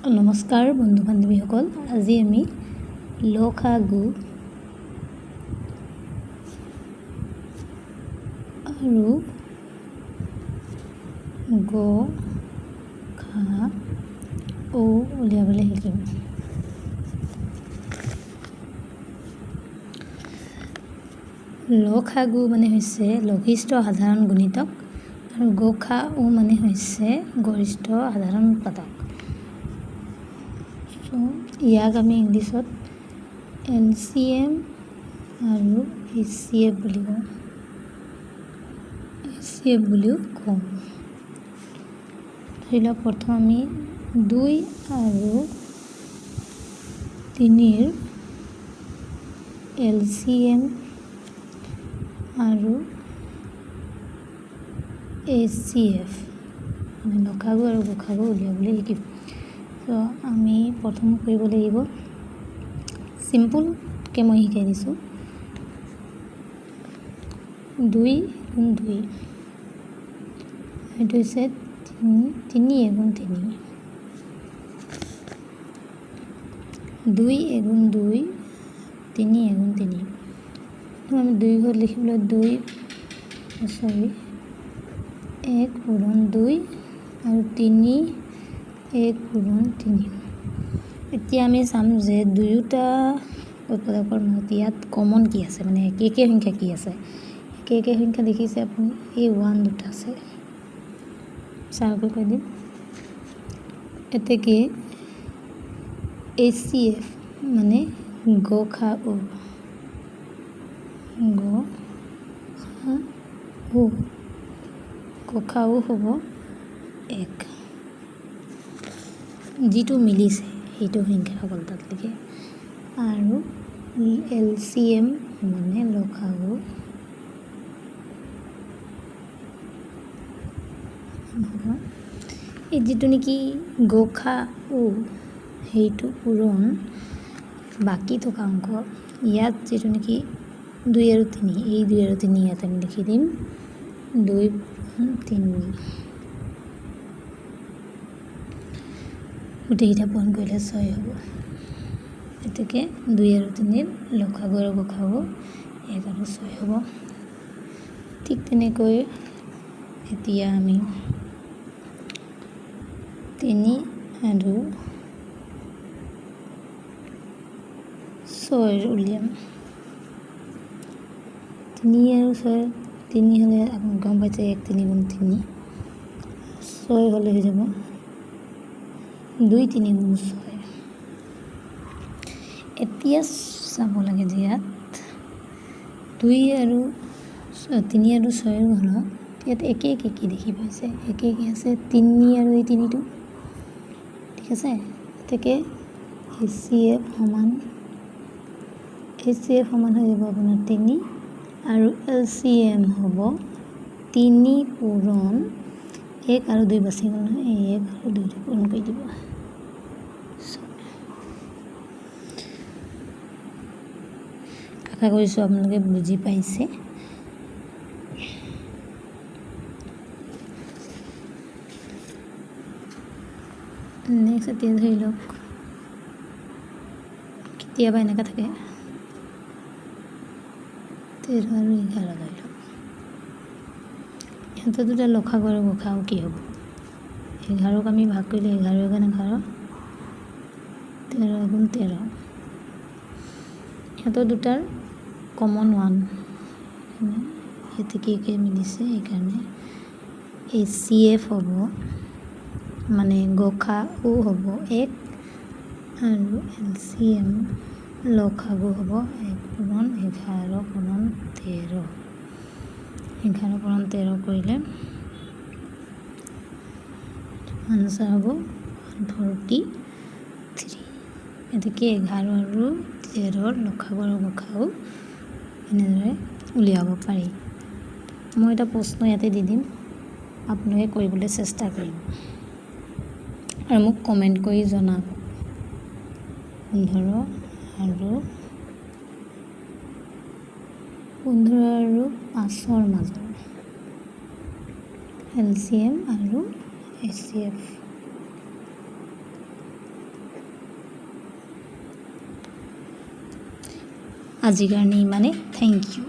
নমস্কাৰ বন্ধু বান্ধৱীসকল, আজি আমি লঘু আৰু গ খা ও উলিয়াবলৈ শিকিম। লঘু মানে হৈছে লঘিষ্ঠ সাধাৰণ গুণিতক আৰু গ খা ও মানে হৈছে গৰিষ্ঠ সাধাৰণ উৎপাদক। ইয়াক আমি ইংলিছত LCM আৰু HCF বুলিও কওঁ। ধৰি লওক প্ৰথম আমি 2 আৰু 3ৰ LCM আৰু HCF মানে লঘু আৰু গঘু উলিয়াবলৈ শিকিম। তো আমি প্ৰথম কৰিব লাগিব, চিম্পুলকৈ মই শিকাই দিছোঁ। 2 গুণ 2 এইটো হৈছে 3 গুণ 3, 2 গুণ 2 3 গুণ 3। আমি 2 ঘৰত লিখিবলৈ 1 পূৰণ 2 আৰু 3 1 পূৰণ 3। এতিয়া আমি চাম যে দুয়োটা উৎপাদকৰ মাজত ইয়াত কমন কি আছে, মানে একে সংখ্যা কি আছে। একে সংখ্যা দেখিছে আপুনি, এই 1 দুটা আছে। চাৰ্কল কৈ দিম। এতেকে HCF মানে গ খা ও, গ খা ও হ'ব 1, যিটো মিলিছে সেইটো সংখ্যা সকল তাত লিখে। আৰু LCM মানে লঘু এই যিটো নেকি গ খা ও সেইটো পূৰণ বাকী থকা অংক, ইয়াত যিটো নেকি 2 আৰু 3, এই 2 আৰু 3 ইয়াত আমি লিখি দিম 2 পূৰণ 3। গোটেইকেইটা পূৰণ কৰিলে 6 হ'ব। এতেকে 2 আৰু 3ৰ লঘু আৰু গঘু 1 আৰু 6 হ'ব। ঠিক তেনেকৈ এতিয়া আমি 3 আৰু 6 উলিয়াম। 3 আৰু 6, 3 হ'লে আপুনি গম পাইছে 1 3 গুণ 3, 6 হ'লে হৈ যাব 2 3 গুণ 6। এতিয়া চাব লাগে যে ইয়াত 3 আৰু 6ৰ ঘৰত ইয়াত একে কি দেখি পাইছে, একে আছে 3 আৰু এই 3টো, ঠিক আছে। গতিকে HCF সমান হৈ যাব আপোনাৰ 3 আৰু LCM হ'ব 3 পূৰণ 1 আৰু 2 বাচি গ'ল নহয়, এই 1 আৰু 2 পূৰণ কৰি দিব। আশা কৰিছোঁ আপোনালোকে বুজি পাইছে। নেক্সট এতিয়া ধৰি লওক কেতিয়াবা এনেকুৱা থাকে 13 আৰু 11 ধৰি লওক, ইহঁতৰ দুটা লঘু আৰু গঘু কি হ'ব। 11ক আমি ভাগ কৰিলে 11 × 11, 13 গুণ 13। ইহঁতৰ দুটাৰ কমন 1, এতেকে মিলিছে, সেইকাৰণে HCF হ'ব মানে গঘু ও হ'ব 1 আৰু LCM লঘু হ'ব 1 পূৰণ 11 পূৰণ 13। 11 পূৰণ 13 কৰিলে আনচাৰ হ'ব 143। এতেকে 11 আৰু 13ৰ লঘু আৰু গঘু এনেদৰে উলিয়াব পাৰি। মই এটা প্ৰশ্ন ইয়াতে দি দিম, আপোনালোকে কৰিবলৈ চেষ্টা কৰিব আৰু মোক কমেণ্ট কৰি জনাব। 15 আৰু 5ৰ মাজৰ LCM আৰু HCF আজিৰ কাৰণে ইমানেই, থেংক ইউ।